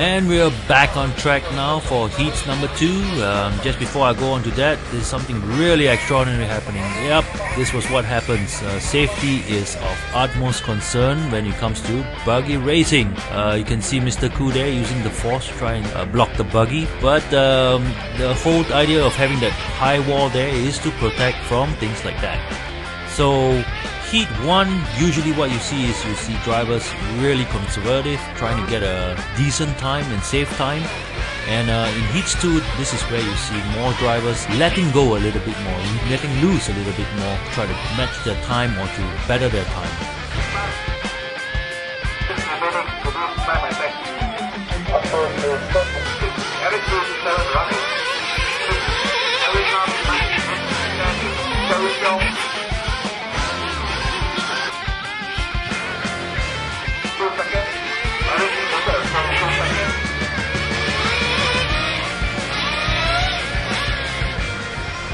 And we're back on track now for heats number 2. Just before I go on to that, there's something really extraordinary happening. Yep, this was what happens. Safety is of utmost concern when it comes to buggy racing. You can see Mr. Koo there using the force to try and block the buggy. But the whole idea of having that high wall there is to protect from things like that. So Heat 1, usually what you see is drivers really conservative, trying to get a decent time and save time. And in Heats 2, this is where you see more drivers letting go a little bit more, letting loose a little bit more, to try to match their time or to better their time.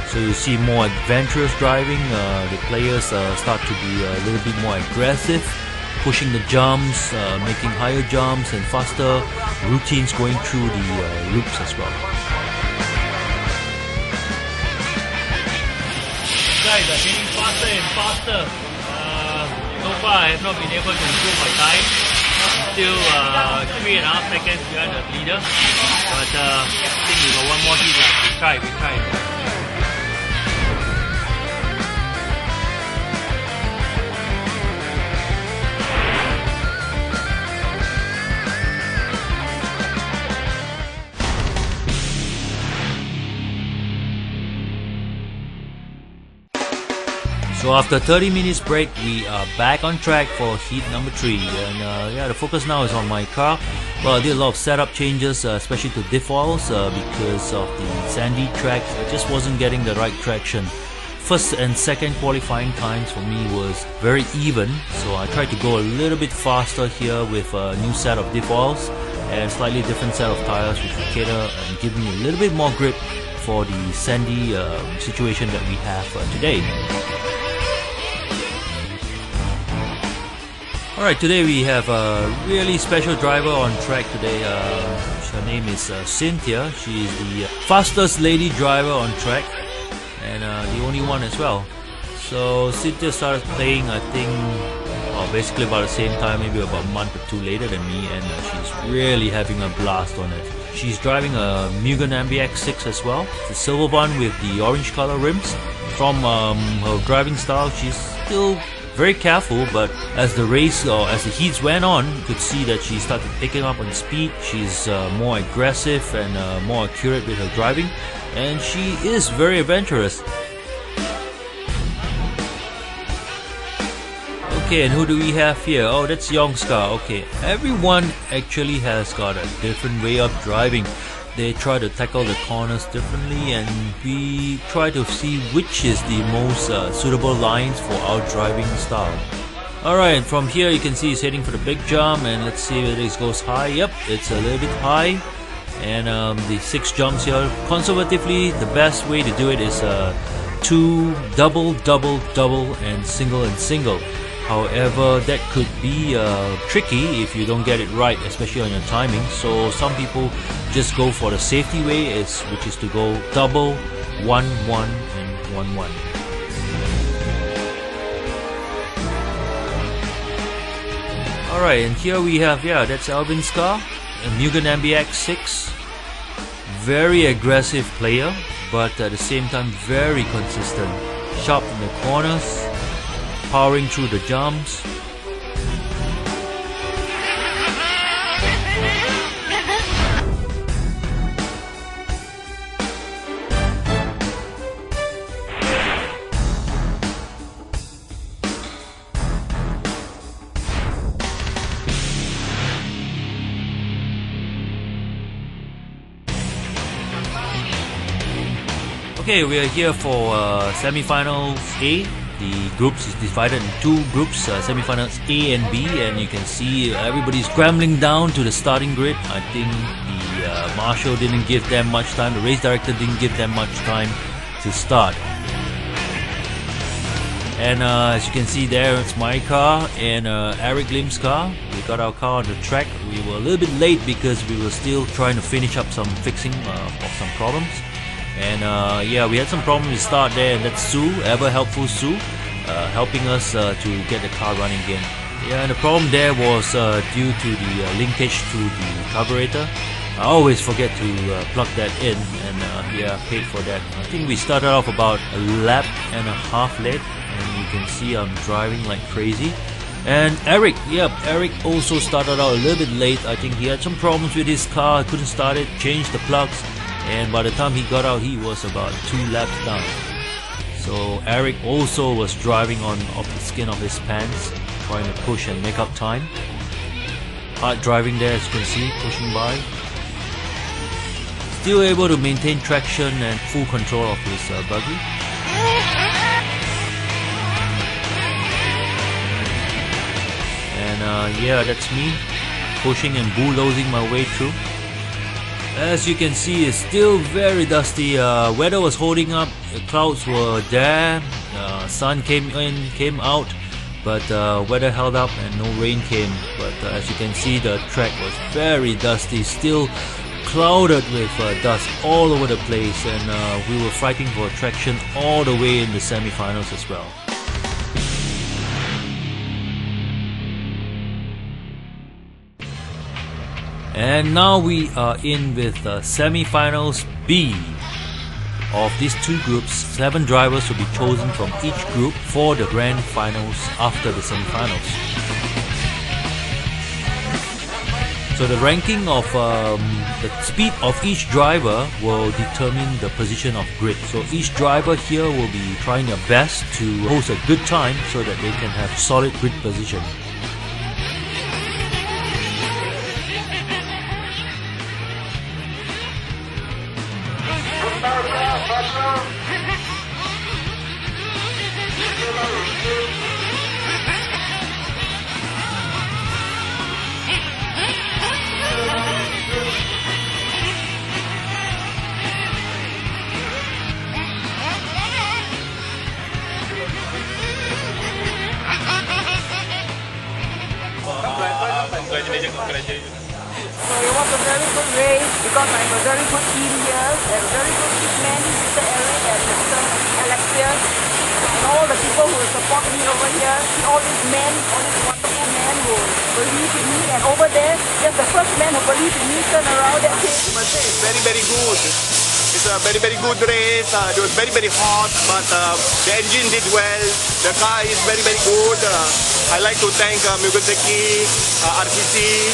So you see more adventurous driving. The players start to be a little bit more aggressive, pushing the jumps, making higher jumps and faster routines going through the loops as well. Guys are getting faster and faster. So far I have not been able to improve my time. Still 3.5 seconds behind the leader. But I think we got one more heat left. We try. So after 30 minutes break, we are back on track for heat number 3, and yeah, the focus now is on my car. Well, I did a lot of setup changes, especially to diff oils, because of the sandy tracks. I just wasn't getting the right traction. First and second qualifying times for me was very even, so I tried to go a little bit faster here with a new set of diff oils and slightly different set of tires, which will cater and give me a little bit more grip for the sandy situation that we have today. Alright, today we have a really special driver on track today. Her name is Cynthia. She is the fastest lady driver on track, and the only one as well. So Cynthia started playing, I think, basically about the same time, maybe about a month or two later than me, and she's really having a blast on it. She's driving a Mugen MBX6 as well, the silver one with the orange color rims. From her driving style, she's still very careful, but as the race or as the heats went on, you could see that she started picking up on speed. She's more aggressive and more accurate with her driving, and she is very adventurous. Okay, and who do we have here? Oh, that's Yong's car. Okay, everyone actually has got a different way of driving. They try to tackle the corners differently, and we try to see which is the most suitable lines for our driving style. Alright, from here you can see he's heading for the big jump, and let's see whether it goes high. Yep, it's a little bit high. And the 6 jumps here, conservatively, the best way to do it is 2 double, double, double, and single. However, that could be tricky if you don't get it right, especially on your timing. So some people just go for the safety way, which is to go double, 1, 1, and 1, 1. Alright, and here we have, that's Alvin's car, a Mugen MBX6. Very aggressive player, but at the same time very consistent. Sharp in the corners, powering through the jumps. Okay, we are here for semi-finals A. The groups is divided in 2 groups, semi-finals A and B, and you can see everybody's scrambling down to the starting grid. I think the marshal didn't give them much time, the race director didn't give them much time to start. And as you can see there, it's my car and Eric Lim's car. We got our car on the track. We were a little bit late because we were still trying to finish up some fixing of some problems. And yeah, we had some problems to start there, and that's Sue, ever helpful Sue, helping us to get the car running again. Yeah, and the problem there was due to the linkage to the carburetor. I always forget to plug that in, and yeah, paid for that. I think we started off about a lap and a half late, and you can see I'm driving like crazy. And Eric, yep, Eric also started out a little bit late. I think he had some problems with his car, couldn't start it, changed the plugs, and by the time he got out, he was about 2 laps down. So Eric also was driving on off the skin of his pants, trying to push and make up time. Hard driving there, as you can see, pushing by. Still able to maintain traction and full control of his buggy. And yeah, that's me, pushing and bulldozing my way through. As you can see, it's still very dusty. Weather was holding up, the clouds were there, sun came in, came out, but weather held up and no rain came. But as you can see, the track was very dusty, still clouded with dust all over the place, and we were fighting for traction all the way in the semi-finals as well. And now we are in with semi-finals B. Of these two groups, 7 drivers will be chosen from each group for the grand finals after the semi-finals. So the ranking of the speed of each driver will determine the position of grid. So each driver here will be trying their best to host a good time so that they can have solid grid position. Congratulations. So it was a very good race because I have a very good team here. There are very good men, Mr. Eric and Mr. Alexius, and all the people who support me over here. All these men, all these wonderful men who believe in me. And over there, just the first man who believed in me turned around. That's it. I must say it's very, very good. It's a very, very good race. It was very, very hot, but the engine did well. The car is very, very good. I like to thank Muguteki, RCC,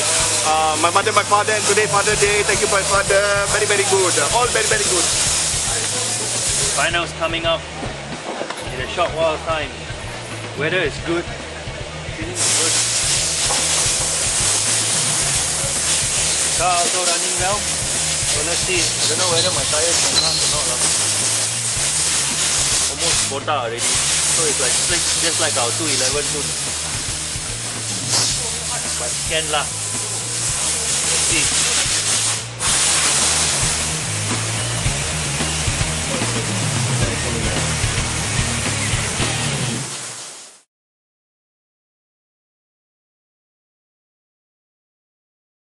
my mother, my father, and today Father Day. Thank you, my father. Very, very good. All very, very good. Finals coming up in a short while time. Weather is good, feeling good. Car also running well. So let's see. I don't know whether my tires can run or not. Almost quota already. So it's like slick, just like our 211 too. But can lah. Let's see.